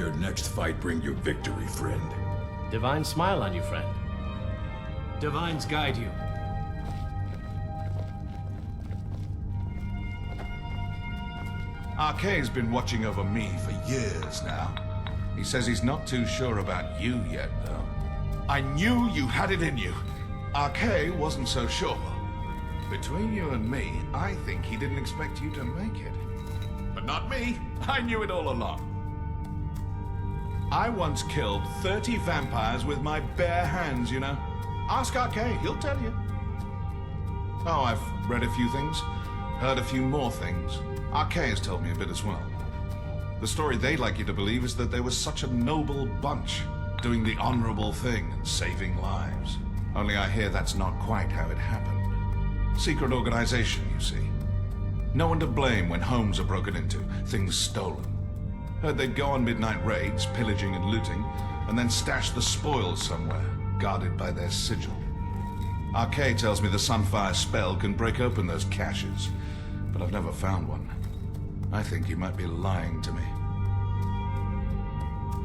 your next fight bring you victory, friend. Divine smile on you, friend. Divines guide you. Arkay's been watching over me for years now. He says he's not too sure about you yet, though. I knew you had it in you. Arkay wasn't so sure. Between you and me, I think he didn't expect you to make it. But not me. I knew it all along. I once killed 30 vampires with my bare hands, you know. Ask Arkay, he'll tell you. Oh, I've read a few things, heard a few more things. Arkay has told me a bit as well. The story they'd like you to believe is that they were such a noble bunch, doing the honorable thing and saving lives. Only I hear that's not quite how it happened. Secret organization, you see. No one to blame when homes are broken into, things stolen. Heard they'd go on midnight raids, pillaging and looting, and then stash the spoils somewhere, guarded by their sigil. Arkay tells me the Sunfire spell can break open those caches, but I've never found one. I think he might be lying to me.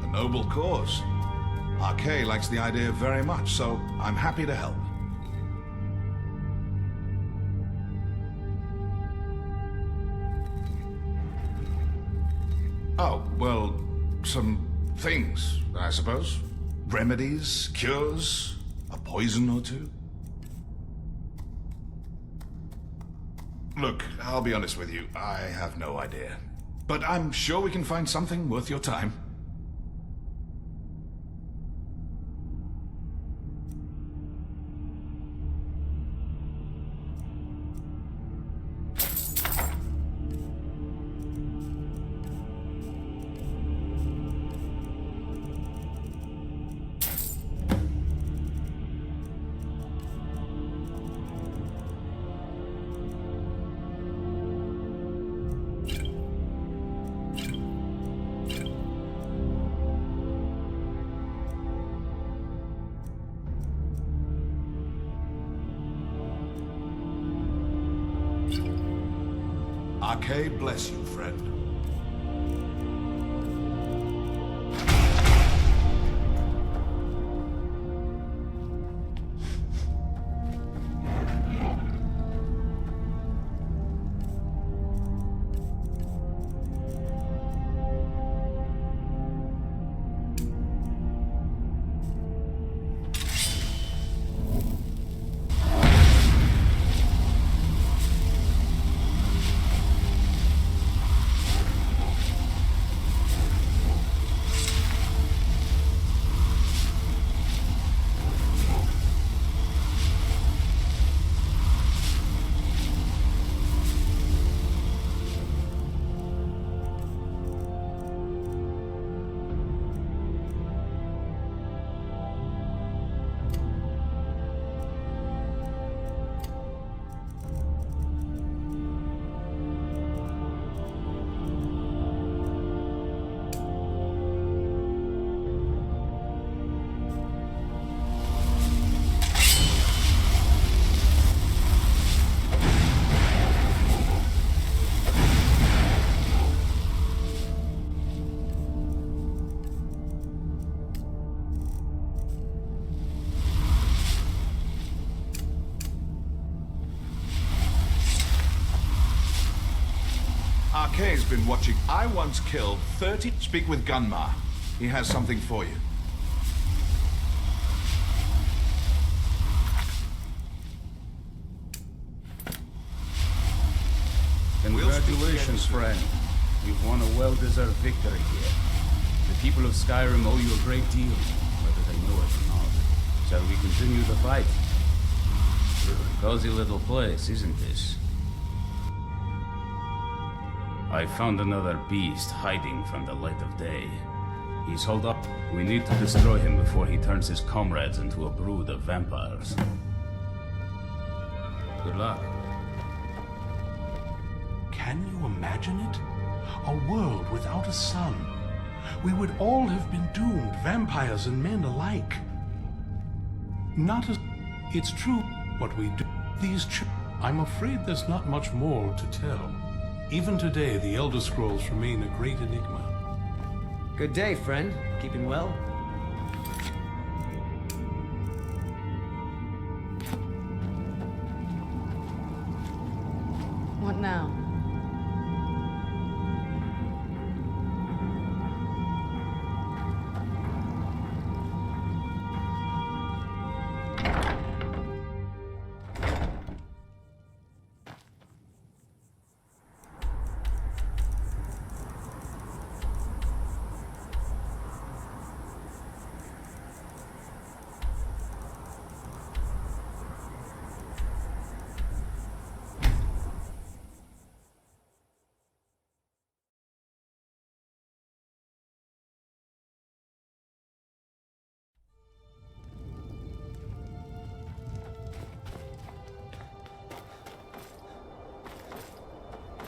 A noble cause. Arkay likes the idea very much, so I'm happy to help. Oh, well, some things, I suppose. Remedies, cures, a poison or two. Look, I'll be honest with you, I have no idea. But I'm sure we can find something worth your time. Arkay bless you, friend. Arkay's been watching. I once killed 30... Speak with Gunmar. He has something for you. Congratulations, friend. You've won a well-deserved victory here. The people of Skyrim owe you a great deal, whether they know it or not. Shall we continue the fight? Cozy little place, isn't this? I found another beast hiding from the light of day. He's holed up. We need to destroy him before he turns his comrades into a brood of vampires. Good luck. Can you imagine it? A world without a sun. We would all have been doomed, vampires and men alike. Not as... It's true what we do. I'm afraid there's not much more to tell. Even today, the Elder Scrolls remain a great enigma. Good day, friend. Keeping well? What now?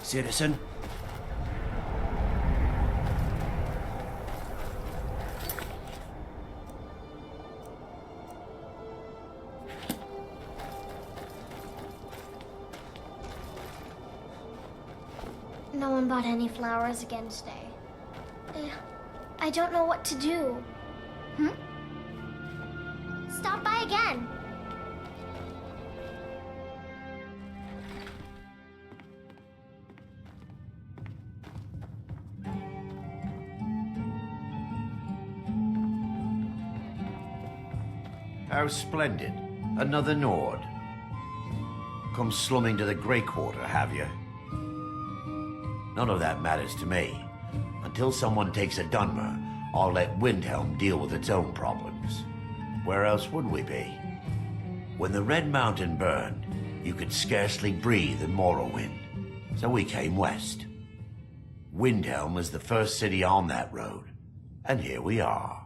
Citizen? No one bought any flowers again today. I don't know what to do. Stop by again. How splendid. Another Nord. Come slumming to the Grey Quarter, have you? None of that matters to me. Until someone takes a Dunmer, I'll let Windhelm deal with its own problems. Where else would we be? When the Red Mountain burned, you could scarcely breathe in Morrowind. So we came west. Windhelm was the first city on that road. And here we are.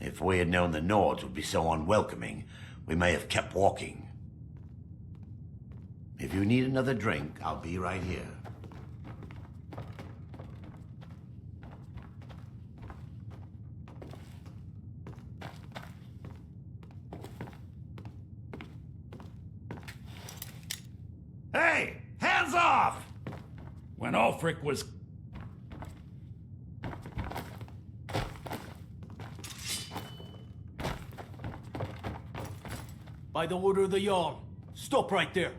If we had known the Nords would be so unwelcoming, we may have kept walking. If you need another drink, I'll be right here. Hey! Hands off! When Ulfric was... By the order of the Jarl, stop right there.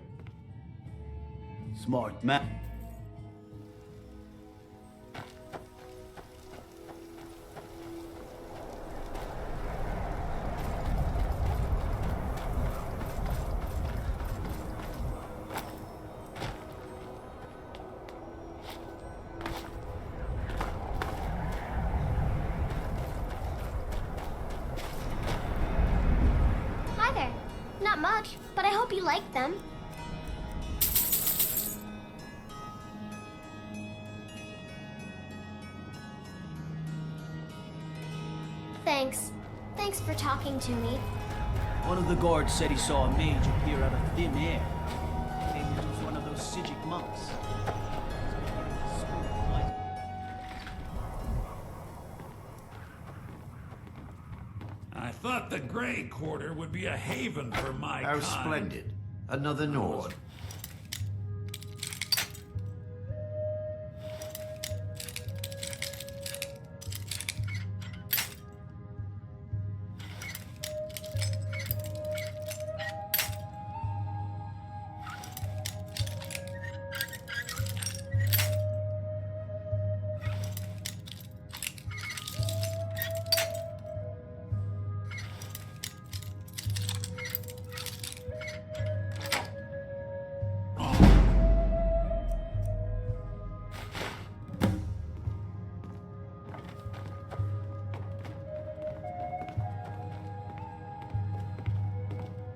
Smart man. Hi there. Not much, but I hope you like them. Thanks. Thanks for talking to me. One of the guards said he saw a mage appear out of thin air. Maybe it was one of those Sijic monks. I thought the Grey Quarter would be a haven for my How kind. splendid. Another Nord.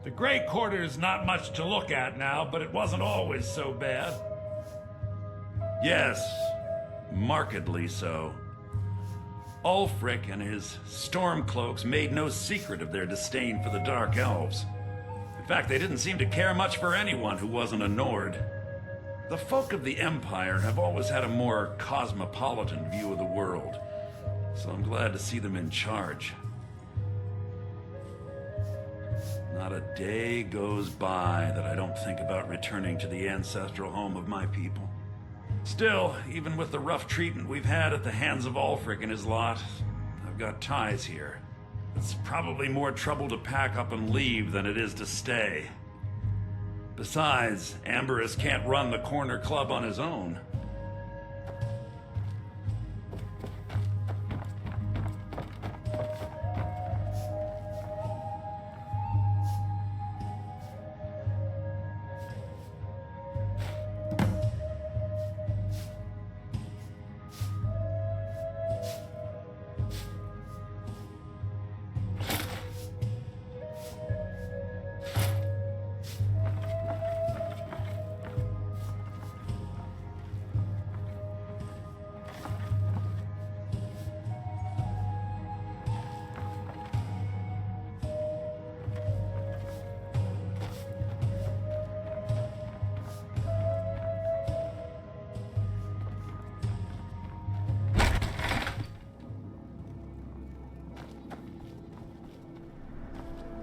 The Grey Quarter's not much to look at now, but it wasn't always so bad. Yes, markedly so. Ulfric and his Stormcloaks made no secret of their disdain for the Dark Elves. In fact, they didn't seem to care much for anyone who wasn't a Nord. The folk of the Empire have always had a more cosmopolitan view of the world, so I'm glad to see them in charge. Not a day goes by that I don't think about returning to the ancestral home of my people. Still, even with the rough treatment we've had at the hands of Ulfric and his lot, I've got ties here. It's probably more trouble to pack up and leave than it is to stay. Besides, Amberus can't run the corner club on his own.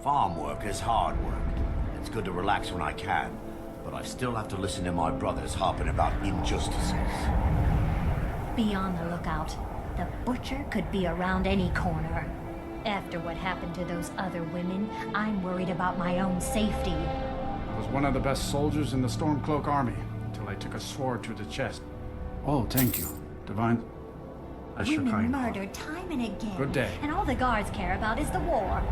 Farm work is hard work. It's good to relax when I can, but I still have to listen to my brothers harping about injustices. Be on the lookout. The butcher could be around any corner. After what happened to those other women, I'm worried about my own safety. I was one of the best soldiers in the Stormcloak army, until I took a sword to the chest. Oh, thank you, Divine. That's your Women kind. murdered time and again. Good day. And all the guards care about is the war.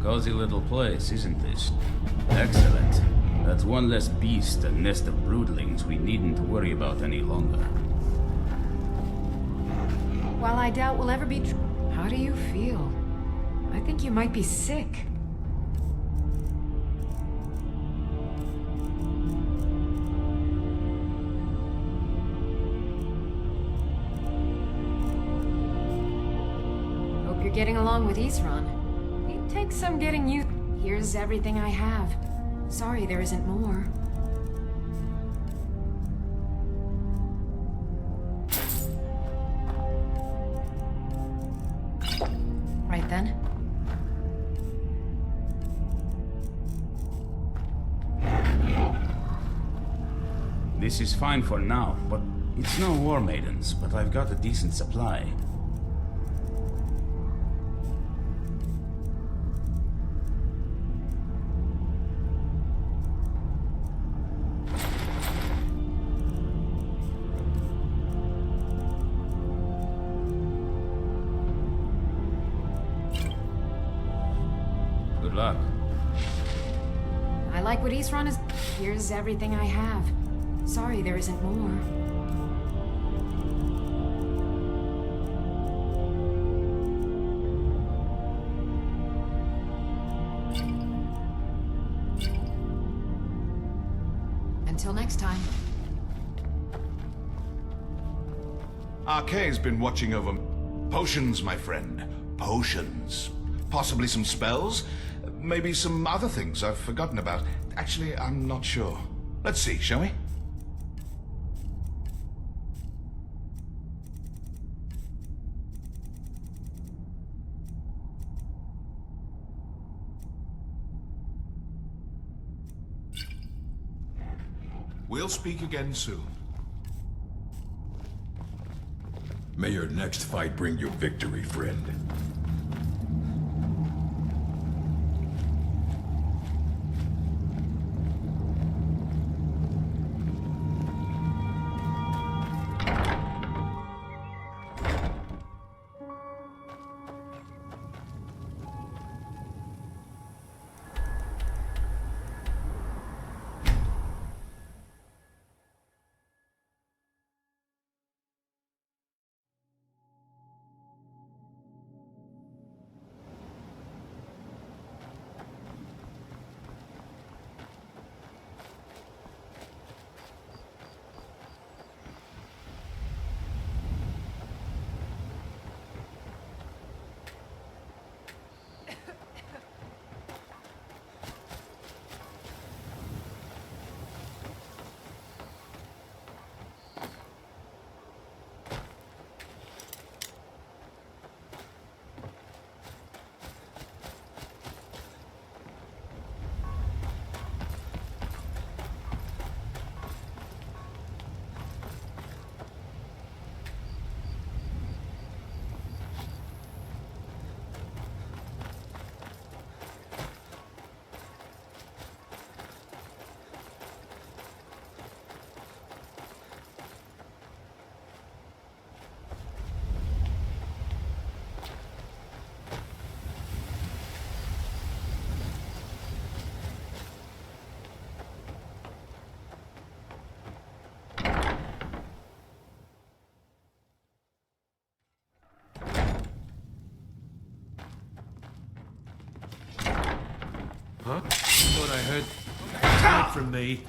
Cozy little place, isn't this? Excellent. That's one less beast and nest of broodlings we needn't worry about any longer. While I doubt we'll ever be how do you feel? I think you might be sick. Hope you're getting along with Isran. It takes some getting you. Here's everything I have. Sorry there isn't more. Right then. This is fine for now, but it's no war maidens, but I've got a decent supply. Good luck. I like what Isran is. Here's everything I have. Sorry there isn't more. Until next time. Arkay's been watching over potions, my friend. Potions. Possibly some spells. Maybe some other things I've forgotten about. Actually, I'm not sure. Let's see, shall we? We'll speak again soon. May your next fight bring you victory, friend. Huh? Thought I heard attack from me.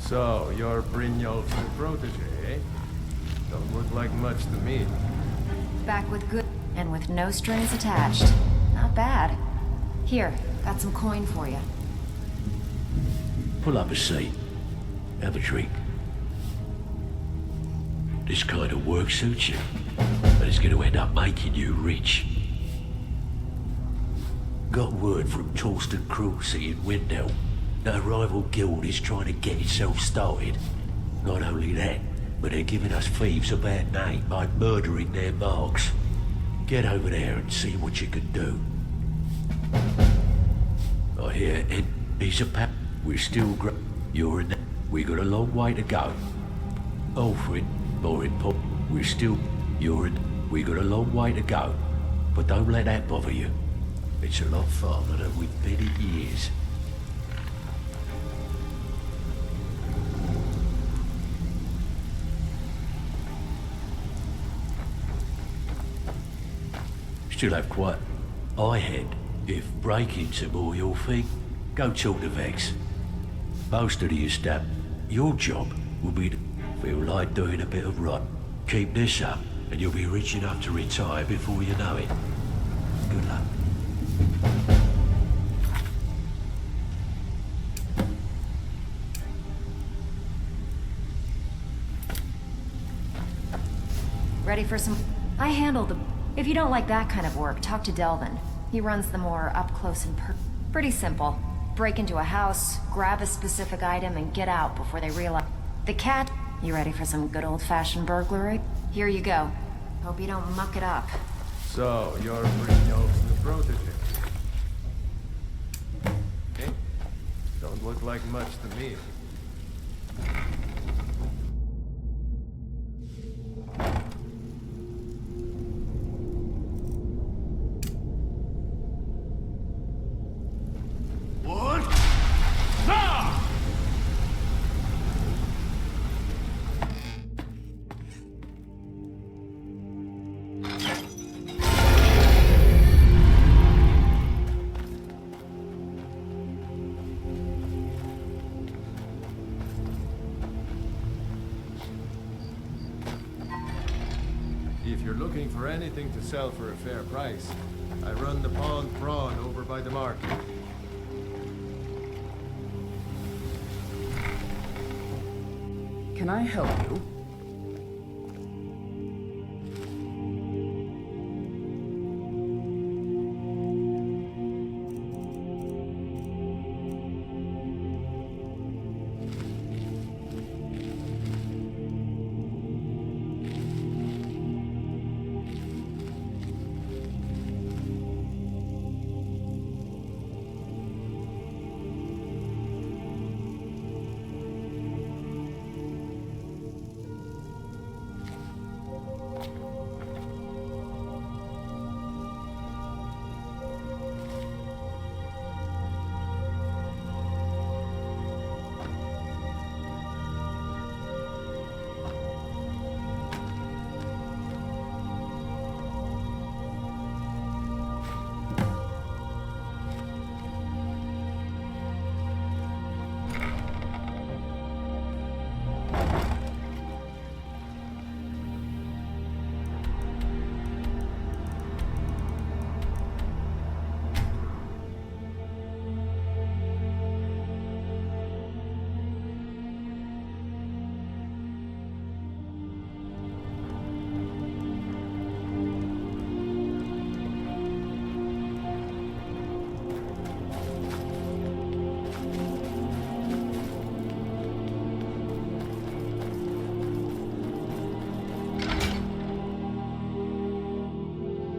So, you're Brynjolf's new protege, eh? Don't look like much to me. Back with good and with no strings attached. Not bad. Here, got some coin for you. Pull up a seat. Have a drink. This kind of work suits you, but it's going to end up making you rich. Got word from Torsten Cruelty in Windhelm that a rival guild is trying to get itself started. Not only that, but they're giving us thieves a bad name by murdering their marks. Get over there and see what you can do. I hear he's a pap. We're still you're in. We got a long way to go. Alfred, more important. We're still. You're in. We got a long way to go, but don't let that bother you. It's a lot farther than we've been in years. Still have quite high head. If breaking's more your thing, go talk to Vex. Most of the estate, your job will be to feel like doing a bit of run. Keep this up, and you'll be rich enough to retire before you know it. Good luck. Ready for some... I handle the... If you don't like that kind of work, talk to Delvin. He runs the more up-close and pretty simple. Break into a house, grab a specific item, and get out before they realize... The cat... You ready for some good old-fashioned burglary? Here you go. Hope you don't muck it up. So, you're Brynjolf's new protege. Okay? Don't look like much to me. If you're looking for anything to sell for a fair price, I run the Pond Prawn over by the market. Can I help you?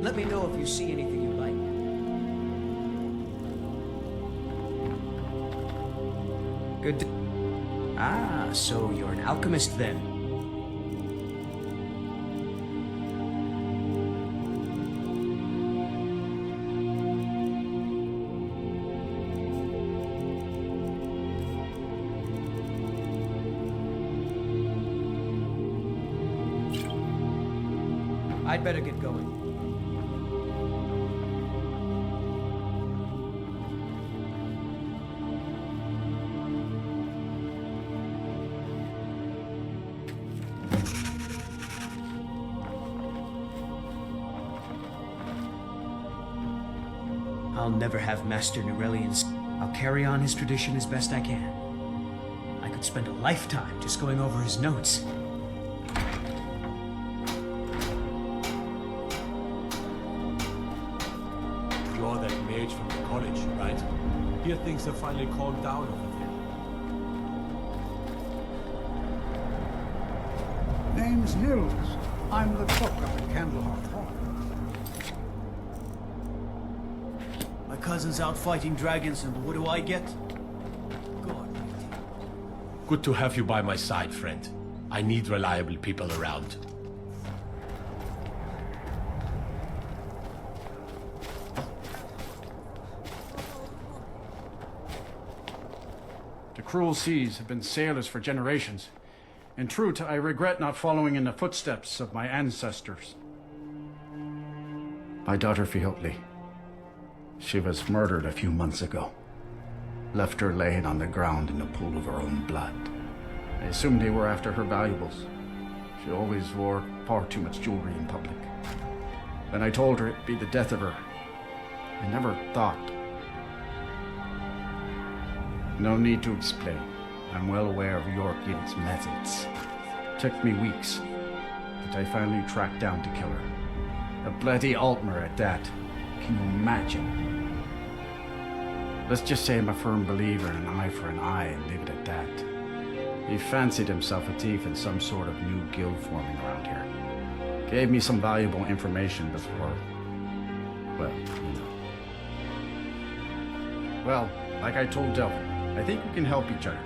Let me know if you see anything you like. Good. Ah, so you're an alchemist then. I'd better get going. I'll never have Master Nurelian's. I'll carry on his tradition as best I can. I could spend a lifetime just going over his notes. You're that mage from the college, right? Here things have finally calmed down over there. Name's Nils. I'm the cook of the Candlehearth Hall. My cousin's out fighting dragons, and what do I get? Good to have you by my side, friend. I need reliable people around. The cruel seas have been sailors for generations. In truth, I regret not following in the footsteps of my ancestors. My daughter Fiotli. She was murdered a few months ago. Left her laying on the ground in the pool of her own blood. I assumed they were after her valuables. She always wore far too much jewelry in public. When I told her it'd be the death of her, I never thought. No need to explain. I'm well aware of your guild's methods. Took me weeks, but I finally tracked down to kill her. A bloody Altmer at that. Can you imagine? Let's just say I'm a firm believer in an eye for an eye and leave it at that. He fancied himself a thief in some sort of new guild forming around here. Gave me some valuable information before, well, you know. Well, like I told Delvin, I think we can help each other.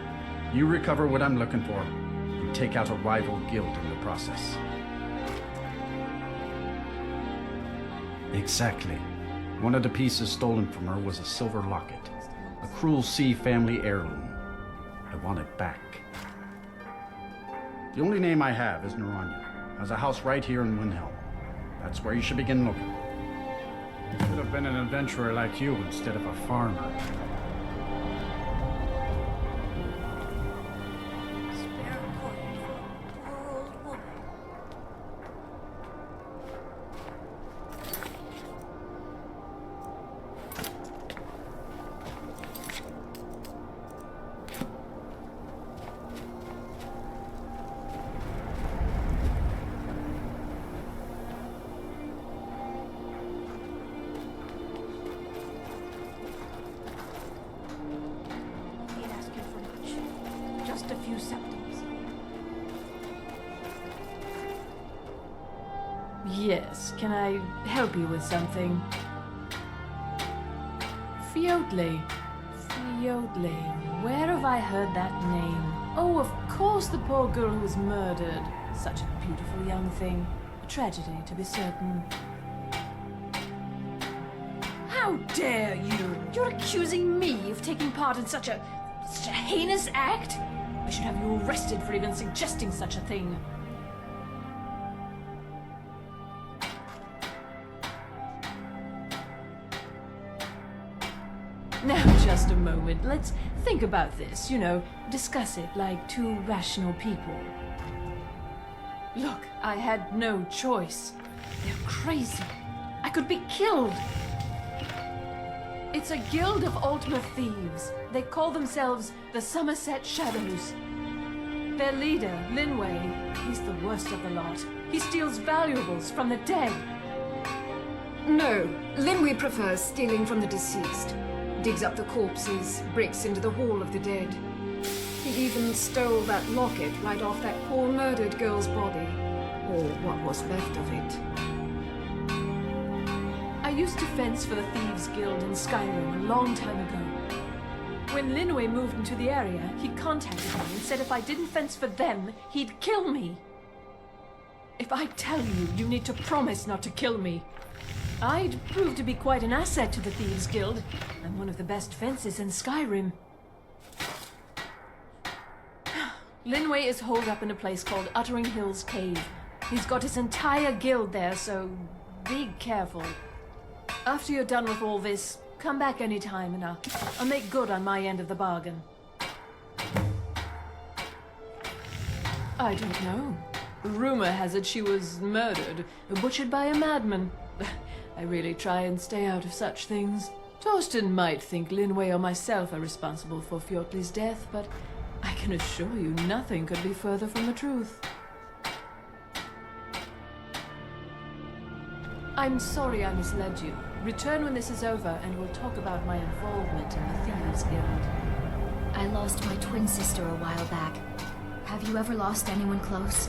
You recover what I'm looking for, and take out a rival guild in the process. Exactly. One of the pieces stolen from her was a silver locket. A Cruel Sea family heirloom. I want it back. The only name I have is Naranya. Has a house right here in Windhelm. That's where you should begin looking. Should have been an adventurer like you instead of a farmer. Just a few septims. Yes, can I help you with something? Fiotli. Fiotli. Where have I heard that name? Oh, of course, the poor girl who was murdered. Such a beautiful young thing. A tragedy, to be certain. How dare you! You're accusing me of taking part in such a heinous act? I should have you arrested for even suggesting such a thing. Now, just a moment. Let's think about this, you know, discuss it like two rational people. Look, I had no choice. They're crazy. I could be killed. It's a guild of Altmer thieves. They call themselves the Somerset Shadows. Their leader, Linway, he's the worst of the lot. He steals valuables from the dead. No, Linway prefers stealing from the deceased. Digs up the corpses, breaks into the Hall of the Dead. He even stole that locket right off that poor murdered girl's body. Or what was left of it. I used to fence for the Thieves Guild in Skyrim a long time ago. When Linway moved into the area, he contacted me and said if I didn't fence for them, he'd kill me. If I tell you, you need to promise not to kill me. I'd prove to be quite an asset to the Thieves Guild. I'm one of the best fencers in Skyrim. Linway is holed up in a place called Uttering Hills Cave. He's got his entire guild there, so be careful. After you're done with all this, come back anytime and I'll make good on my end of the bargain. I don't know. Rumor has it she was murdered, butchered by a madman. I really try and stay out of such things. Torsten might think Linway or myself are responsible for Fjortli's death, but I can assure you nothing could be further from the truth. I'm sorry I misled you. Return when this is over and we'll talk about my involvement in the Thieves Guild. I lost my twin sister a while back. Have you ever lost anyone close?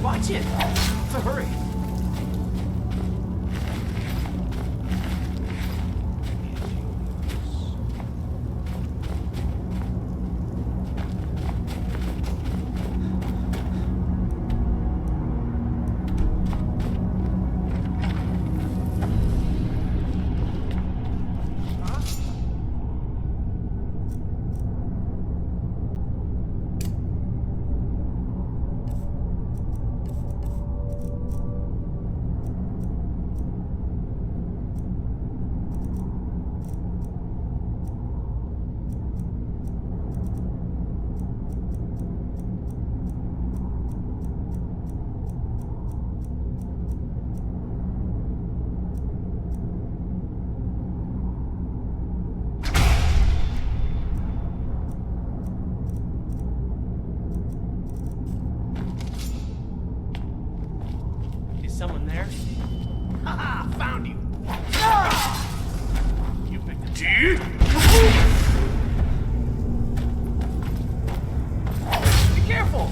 Watch it! It's a hurry. Someone there? Haha! Found you! You picked a dude! Be careful!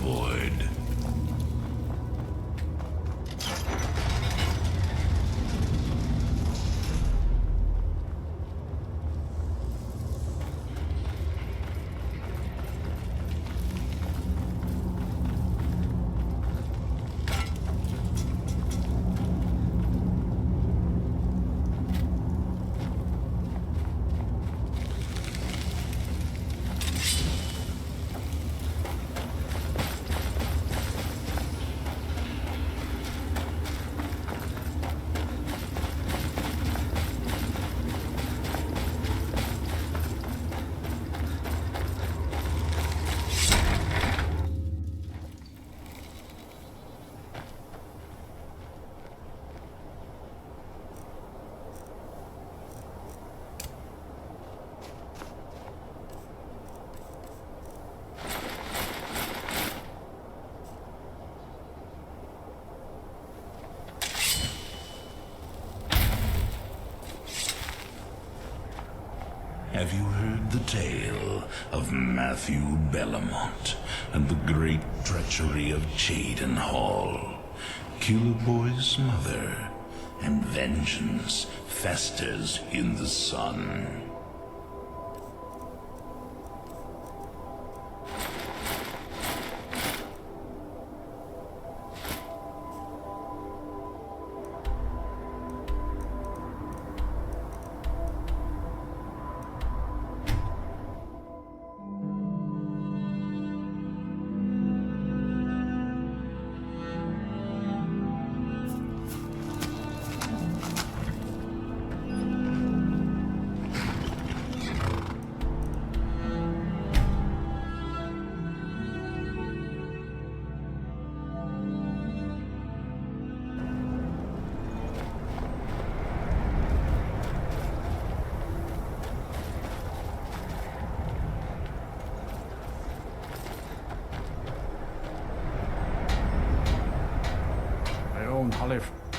void. Have you heard the tale of Matthew Bellamont and the great treachery of Chaden Hall? Killer Boy's mother, and vengeance festers in the sun.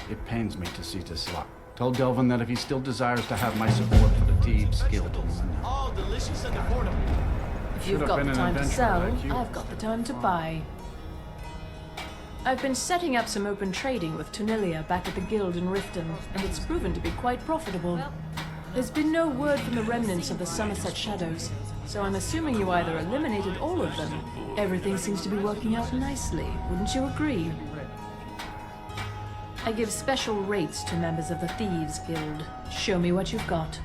It pains me to see this lot. Tell Delvin that if he still desires to have my support for the Thieves Guild, Oh, delicious and affordable. If you've Should have got been the an time to adventurer sell, like you. I've got the time to buy. I've been setting up some open trading with Tunilia back at the guild in Riften, and it's proven to be quite profitable. There's been no word from the remnants of the Somerset Shadows, so I'm assuming you either eliminated all of them. Everything seems to be working out nicely, wouldn't you agree? I give special rates to members of the Thieves Guild. Show me what you've got.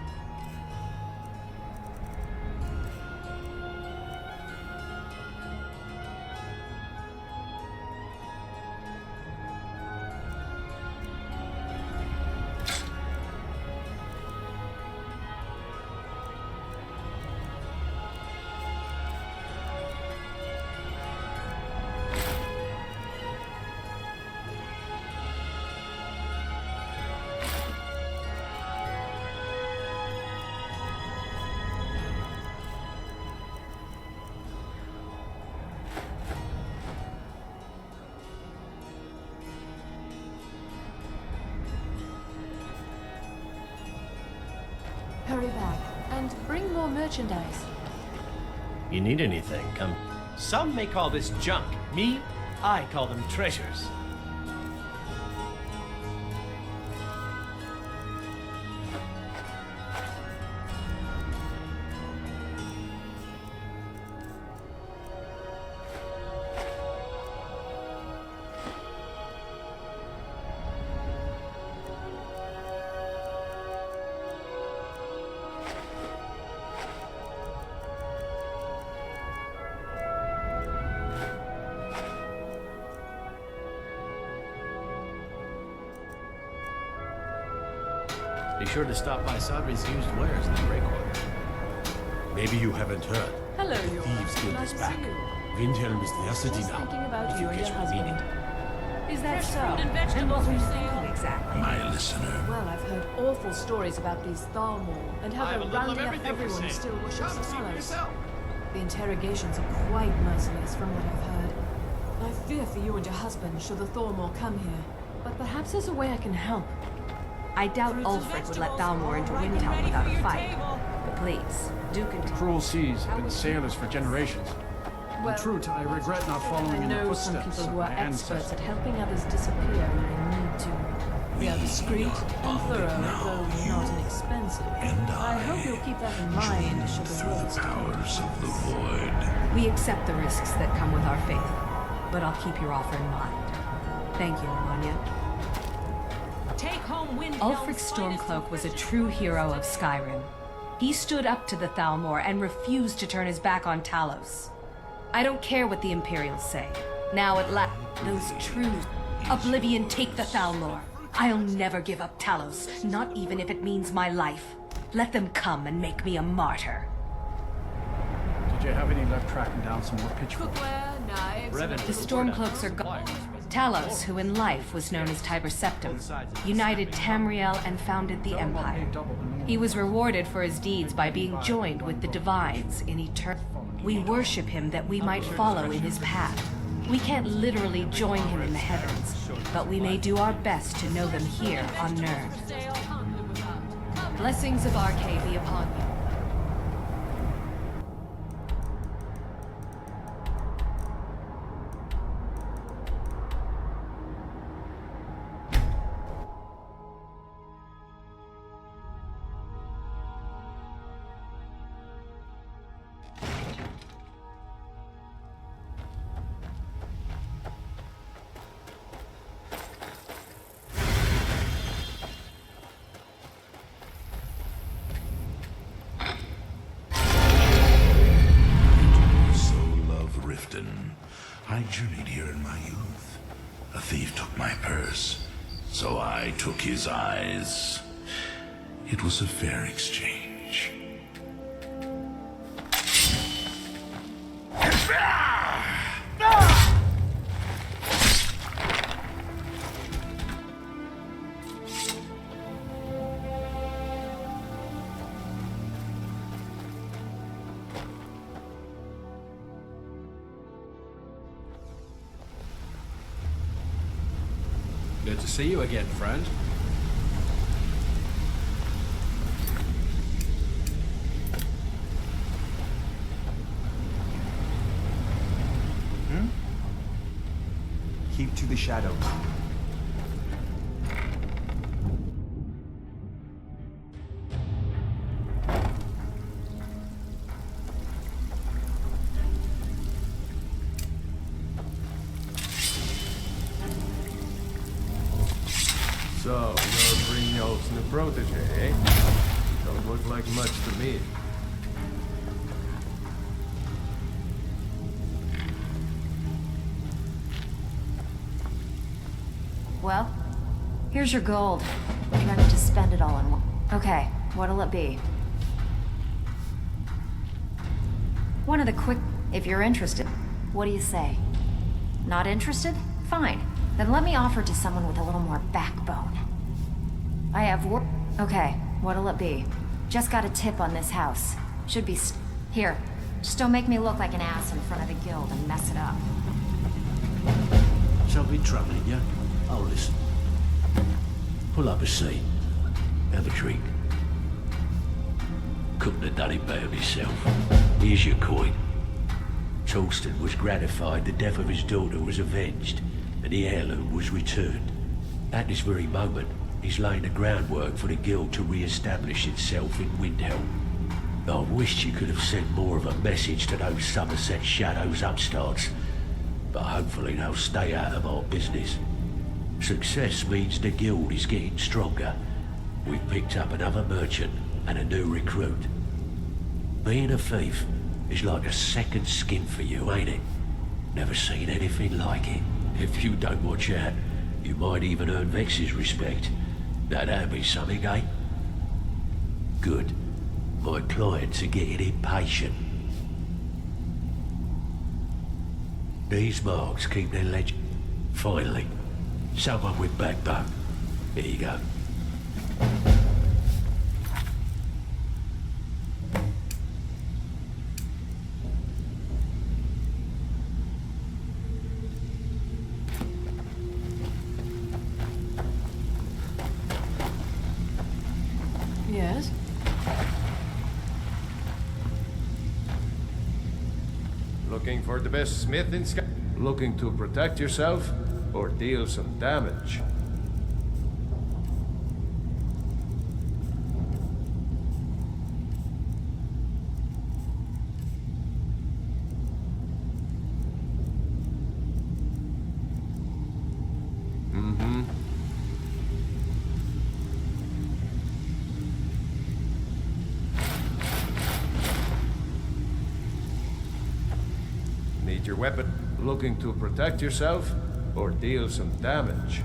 Hurry back, and bring more merchandise. You need anything, come. Some may call this junk. Me, I call them treasures. Be sure to stop by Sabri's used wares in the Grey Quarter. Maybe you haven't heard. Hello, The Thieves Guild nice is to back. see you. Windhelm is their city Just now. thinking about if you you and catch your my meaning. husband. Is that so? And what were you thinking exactly? My listener. Well, I've heard awful stories about these Thalmor and how I have they're a little of rounding up everything for everyone who sale. still wishes Come see for Salos. yourself. The interrogations are quite merciless from what I've heard. I fear for you and your husband should the Thalmor come here. But perhaps there's a way I can help. I doubt Ulfric would let Thalmor into Windhelm without a fight. But please, do The continue. cruel seas have been sailors for generations. Well, In truth, I regret not following I in the know some footsteps people of who are my experts ancestors. at helping others disappear when they need to. They are discreet and thorough, though not inexpensive. I hope you'll keep that in mind should the worst Powers of the void. We accept the risks that come with our faith, but I'll keep your offer in mind. Thank you, Anya. Take home Windhelm. Ulfric Stormcloak was a true hero of Skyrim. He stood up to the Thalmor and refused to turn his back on Talos. I don't care what the Imperials say. Now at last, those truths. Oblivion, take the Thalmor. I'll never give up Talos, not even if it means my life. Let them come and make me a martyr. Did you have any luck tracking down some more pitchforks? The Stormcloaks are gone. Talos, who in life was known as Tiber Septim, united Tamriel and founded the Empire. He was rewarded for his deeds by being joined with the Divines in eternity. We worship him that we might follow in his path. We can't literally join him in the heavens, but we may do our best to know them here on Nirn. Blessings of Arcade be upon you. I journeyed here in my youth. A thief took my purse, so I took his eyes. It was a fair exchange. Good to see you again, friend. Keep to the shadows. So, you're Brynjolf's new protege, eh? Don't look like much to me. Well, here's your gold. I'm trying to spend it all in one. Okay, what'll it be? One of the quick... If you're interested. What do you say? Not interested? Fine. Then let me offer to someone with a little more backbone. I have work... Okay, what'll it be? Just got a tip on this house. Should be here. Just don't make me look like an ass in front of the guild and mess it up. Something troubling you? Oh, listen. Pull up a seat. Have a drink. Couldn't have done it better myself. Here's your coin. Torsten was gratified the death of his daughter was avenged, and the heirloom was returned. At this very moment, he's laying the groundwork for the guild to re-establish itself in Windhelm. I wished you could have sent more of a message to those Somerset Shadows upstarts, but hopefully they'll stay out of our business. Success means the guild is getting stronger. We've picked up another merchant and a new recruit. Being a thief is like a second skin for you, ain't it? Never seen anything like it. If you don't watch out, you might even earn Vex's respect. Now that'd be something, eh? Good. My clients are getting impatient. These marks keep their legend. Finally, someone with backbone. Here you go. Looking for the best smith in Sky? Looking to protect yourself or deal some damage? Need your weapon? Looking to protect yourself or deal some damage?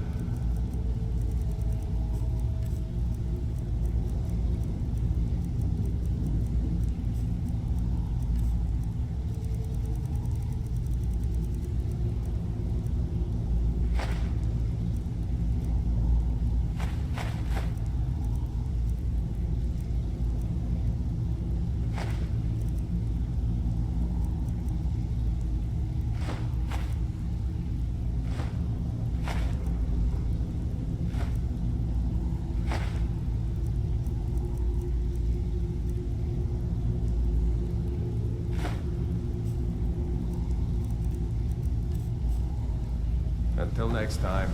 Until next time.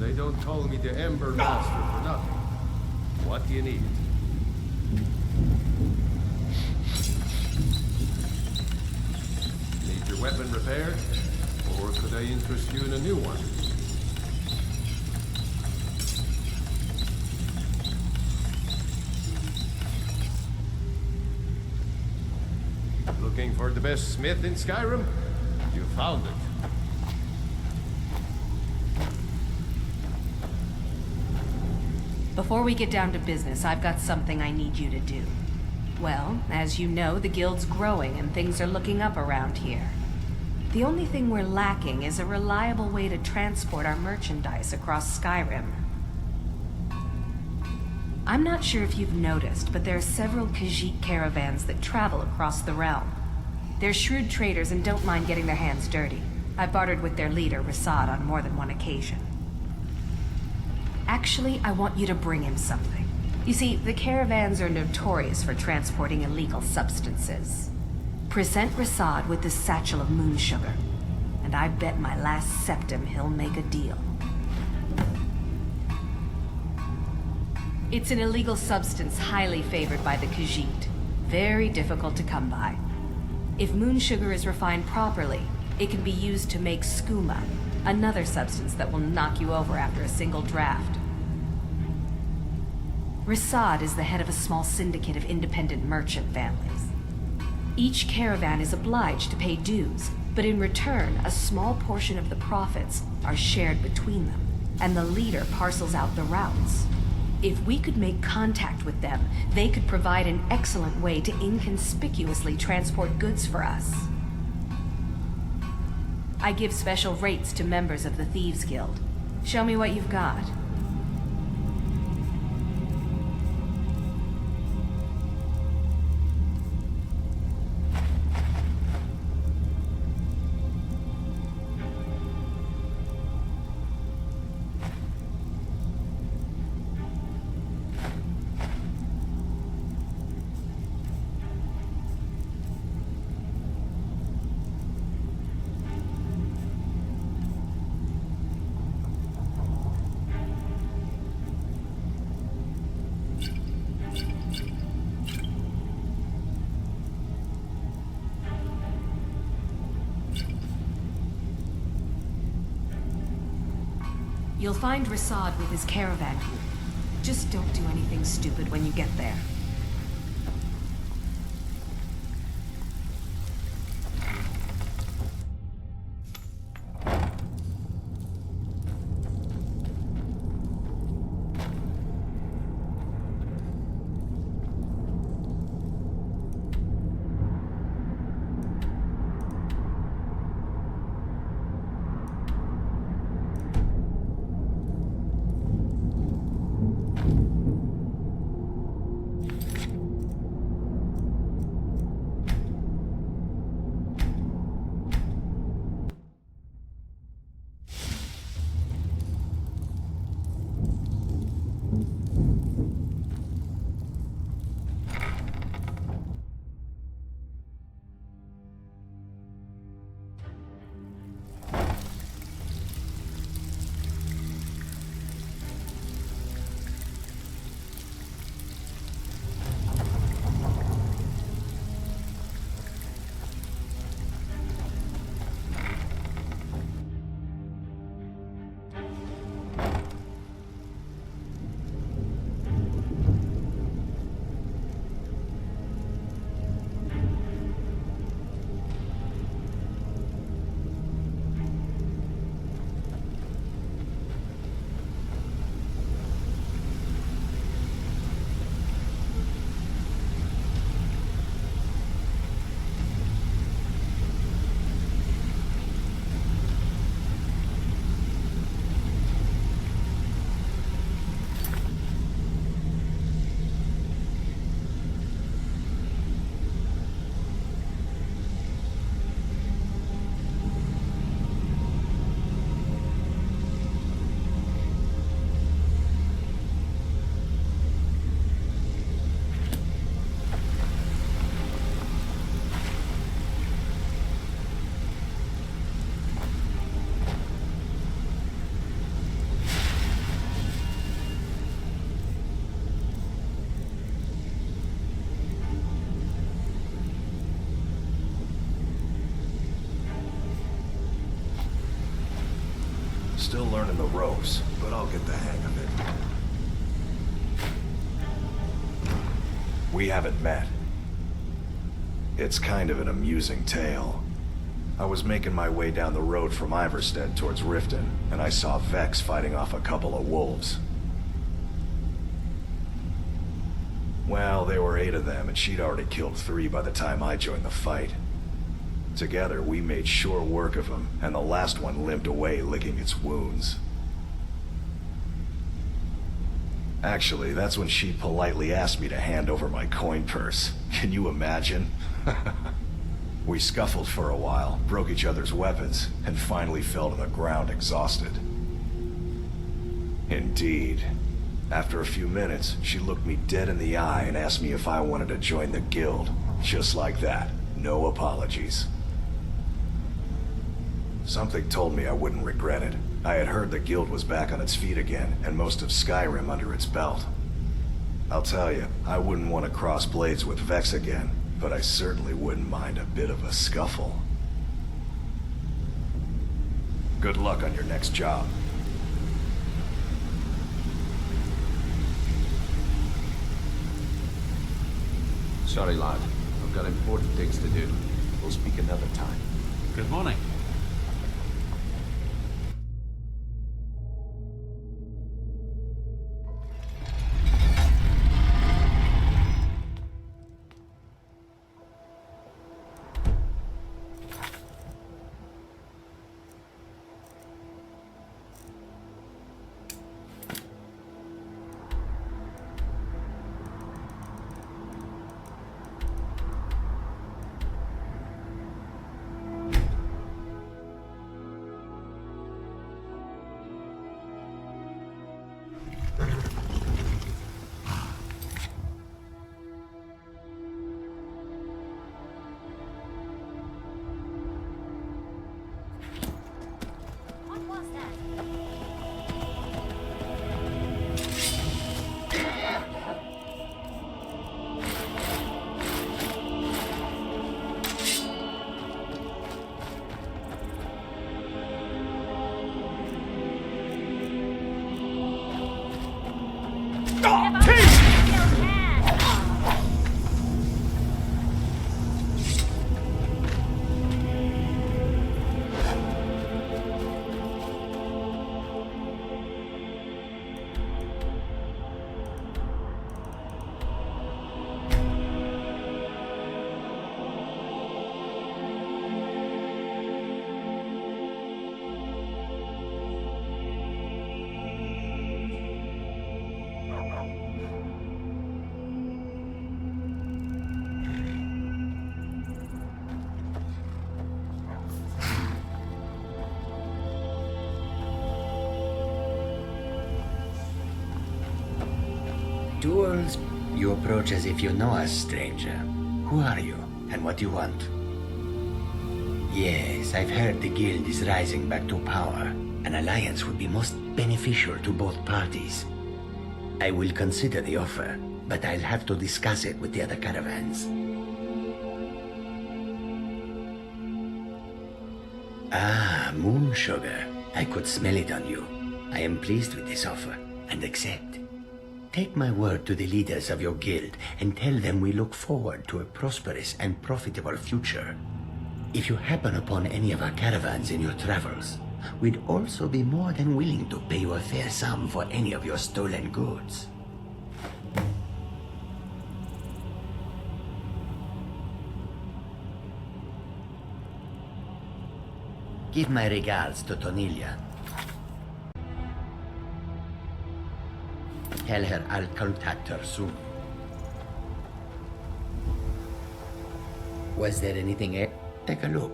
They don't call me the Ember Master for nothing. What do you need? Need your weapon repaired? Or could I interest you in a new one? Looking for the best smith in Skyrim? You found it. Before we get down to business, I've got something I need you to do. Well, as you know, the guild's growing and things are looking up around here. The only thing we're lacking is a reliable way to transport our merchandise across Skyrim. I'm not sure if you've noticed, but there are several Khajiit caravans that travel across the realm. They're shrewd traders and don't mind getting their hands dirty. I've bartered with their leader, Rasad, on more than one occasion. Actually, I want you to bring him something. You see, the caravans are notorious for transporting illegal substances. Present Rasad with this satchel of moon sugar, and I bet my last septim he'll make a deal. It's an illegal substance highly favored by the Khajiit. Very difficult to come by. If moon sugar is refined properly, it can be used to make skooma, another substance that will knock you over after a single draft. Rasad is the head of a small syndicate of independent merchant families. Each caravan is obliged to pay dues, but in return, a small portion of the profits are shared between them, and the leader parcels out the routes. If we could make contact with them, they could provide an excellent way to inconspicuously transport goods for us. I give special rates to members of the Thieves Guild. Show me what you've got. You'll find Rasad with his caravan group. Just don't do anything stupid when you get there. Still learning the ropes, but I'll get the hang of it. We haven't met. It's kind of an amusing tale. I was making my way down the road from Iverstead towards Riften, and I saw Vex fighting off a couple of wolves. Well, there were 8 of them, and she'd already killed 3 by the time I joined the fight. Together, we made sure work of him, and the last one limped away licking its wounds. Actually, that's when she politely asked me to hand over my coin purse. Can you imagine? We scuffled for a while, broke each other's weapons, and finally fell to the ground exhausted. Indeed. After a few minutes, she looked me dead in the eye and asked me if I wanted to join the guild. Just like that. No apologies. Something told me I wouldn't regret it. I had heard the guild was back on its feet again, and most of Skyrim under its belt. I'll tell you, I wouldn't want to cross blades with Vex again, but I certainly wouldn't mind a bit of a scuffle. Good luck on your next job. Sorry, lad. I've got important things to do. We'll speak another time. Good morning. Duels, you approach as if you know us, stranger. Who are you, and what do you want? Yes, I've heard the guild is rising back to power. An alliance would be most beneficial to both parties. I will consider the offer, but I'll have to discuss it with the other caravans. Ah, moon sugar. I could smell it on you. I am pleased with this offer, and accept. Take my word to the leaders of your guild and tell them we look forward to a prosperous and profitable future. If you happen upon any of our caravans in your travels, we'd also be more than willing to pay you a fair sum for any of your stolen goods. Give my regards to Tonilia. Tell her I'll contact her soon. Was there anything else? Take a look.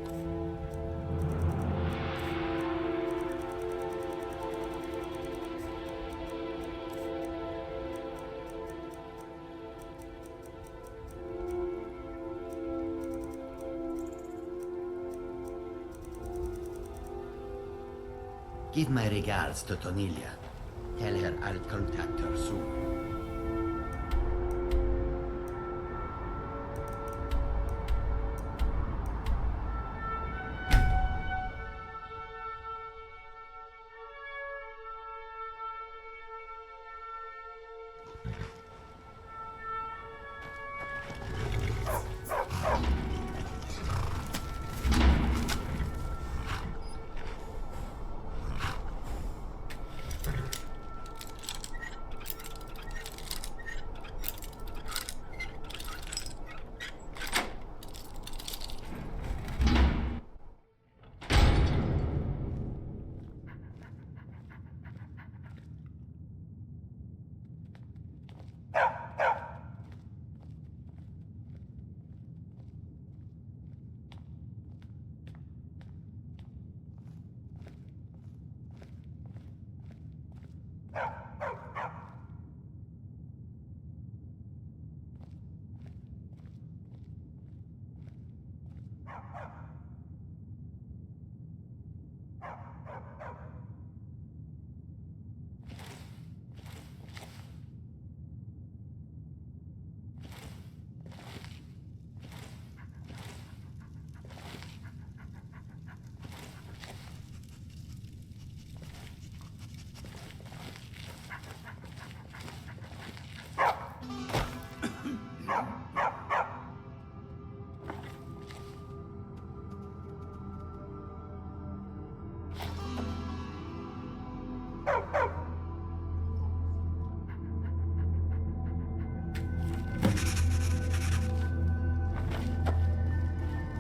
Give my regards to Tonilia. Tell her I'll contact her soon.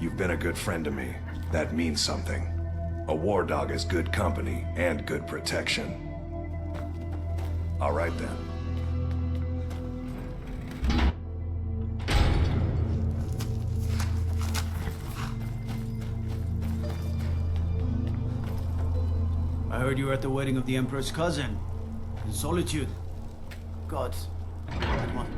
You've been a good friend to me. That means something. A war dog is good company and good protection. All right then. I heard you were at the wedding of the Emperor's cousin. In Solitude. Gods. That one.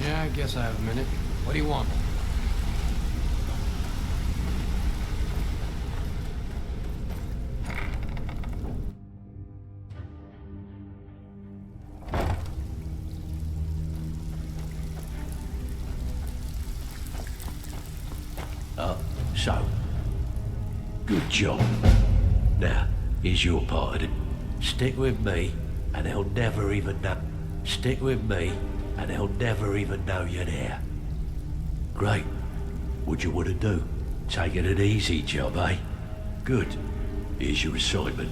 Yeah, I guess I have a minute. What do you want? So, good job. Now, here's your part of it. Stick with me, and they'll never even know. Stick with me, and they'll never even know you're there. Great. What you want to do? Take it an easy job, eh? Good. Here's your assignment.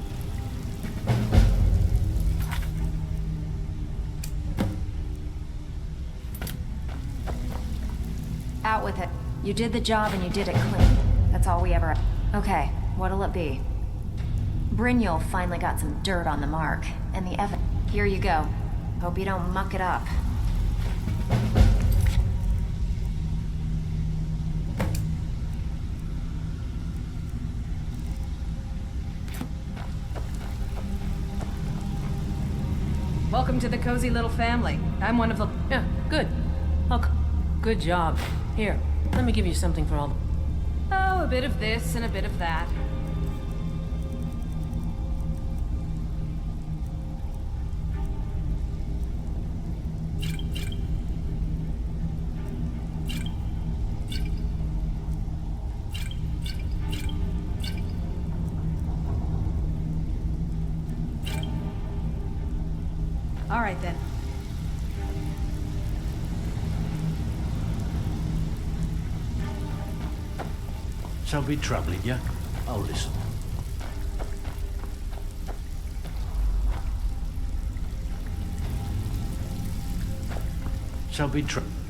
Out with it. You did the job and you did it clean. That's all we ever... Okay, what'll it be? Brynjolf finally got some dirt on the mark, and the evidence... Here you go. Hope you don't muck it up. Welcome to the cozy little family. I'm one of the... Yeah, good. Oh, good job. Here, let me give you something for all the... Oh, a bit of this and a bit of that. So be troubling you? Oh, listen.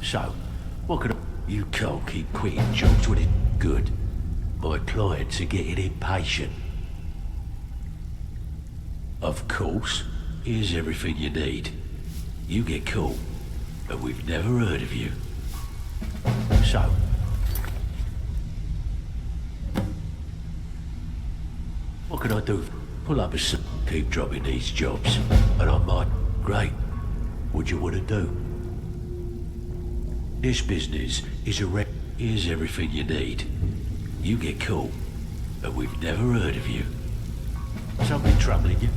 So, what could I... You can't keep quitting jobs when it's good. My clients are getting impatient. Of course, here's everything you need. You get caught, but we've never heard of you. So... what can I do? Pull up a s... keep dropping these jobs, and I might... Great. What you want to do? This business is a wreck. Here's everything you need. You get caught, but we've never heard of you. Something troubling you?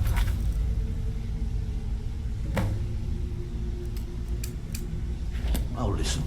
Oh, listen.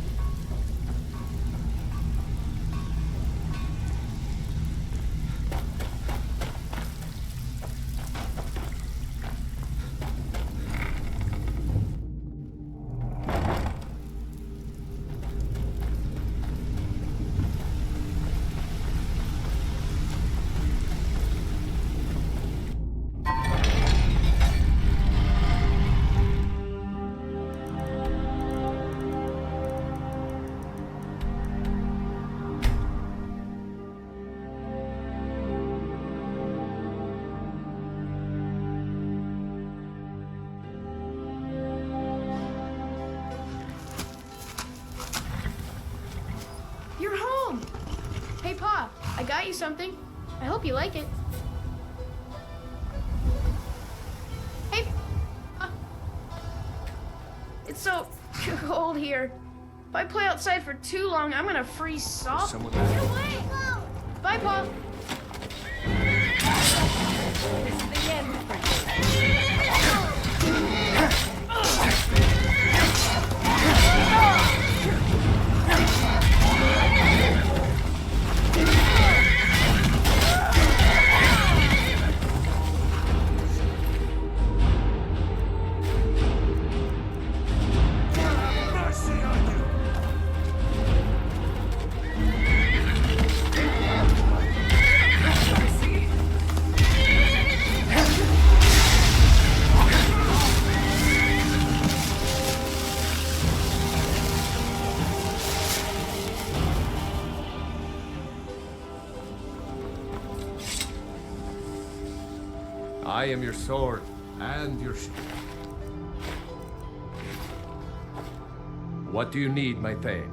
You're home! Hey, Pa, I got you something. I hope you like it. Hey, it's so cold here. If I play outside for too long, I'm gonna freeze soft. Get away! Bye, Pa. This is the end for you. I am your sword and your shield. What do you need, my thane?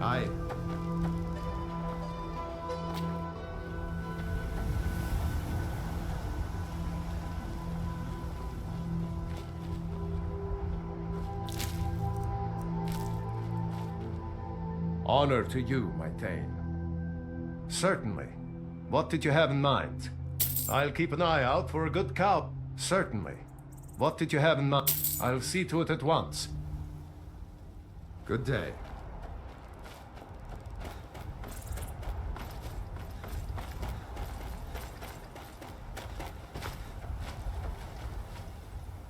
I... Honor to you, my thane. Certainly. What did you have in mind? I'll keep an eye out for a good cow. Certainly. What did you have in mind? I'll see to it at once. Good day.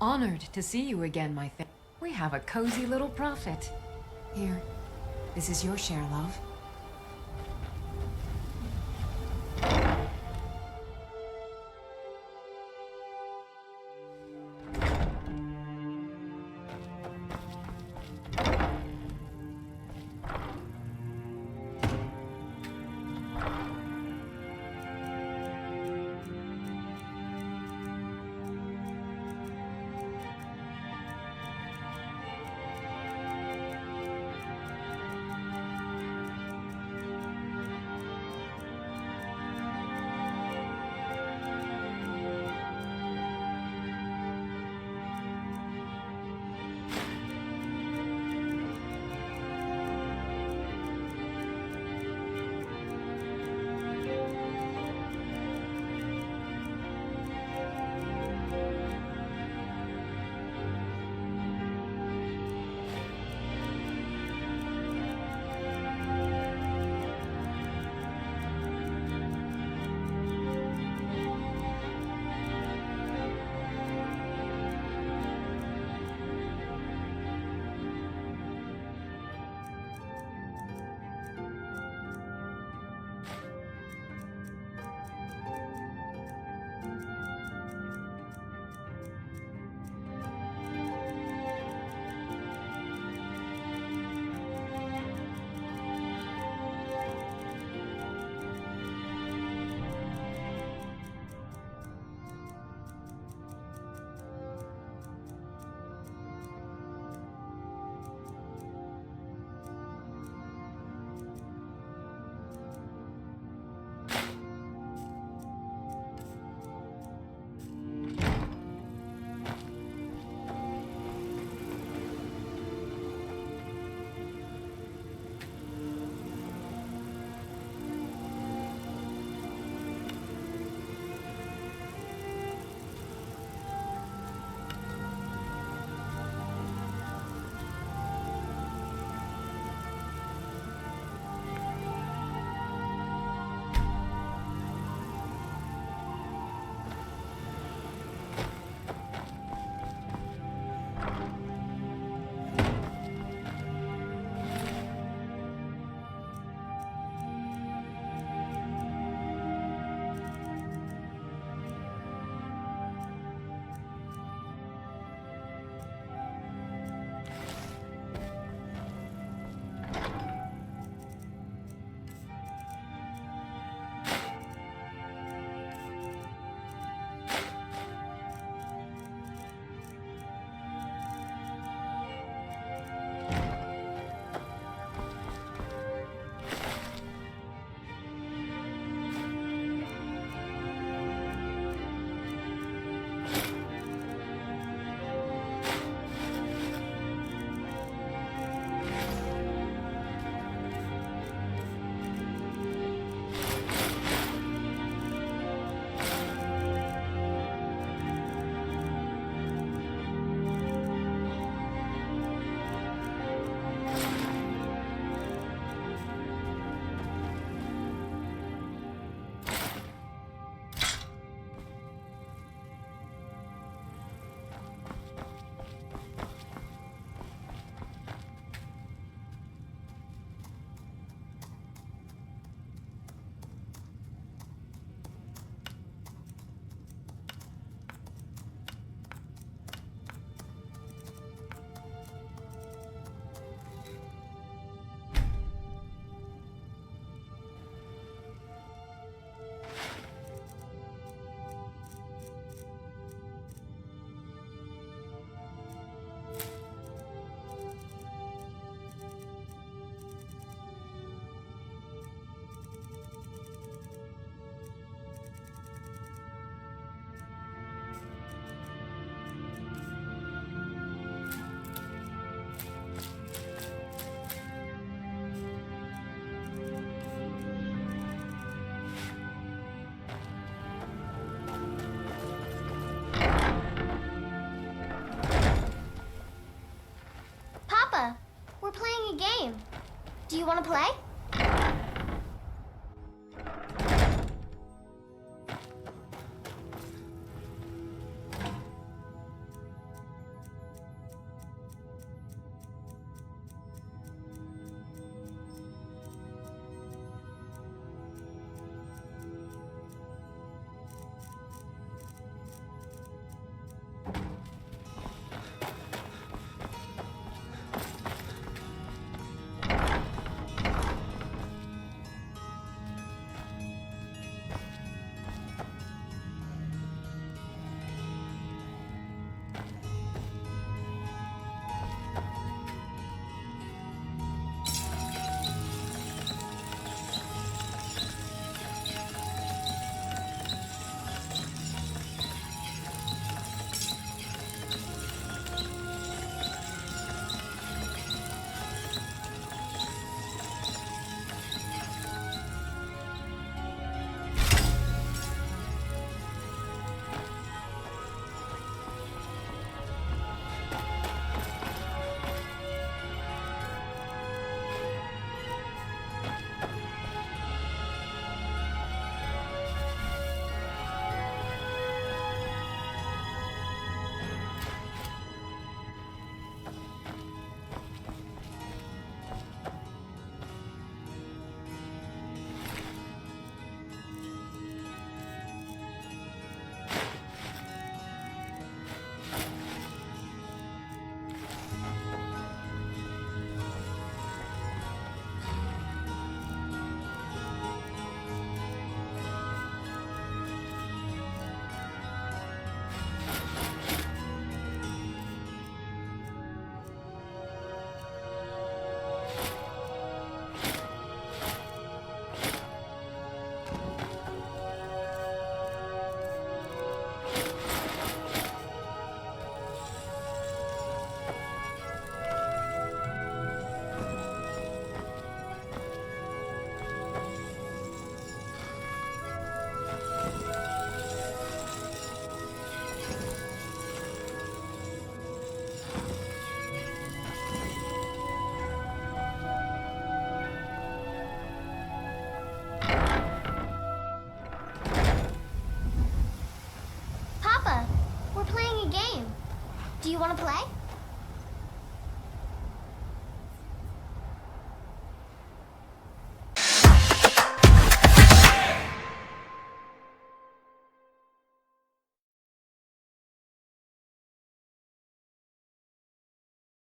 Honored to see you again, my thing. We have a cozy little prophet. Here, this is your share, love. Papa, we're playing a game. Do you want to play?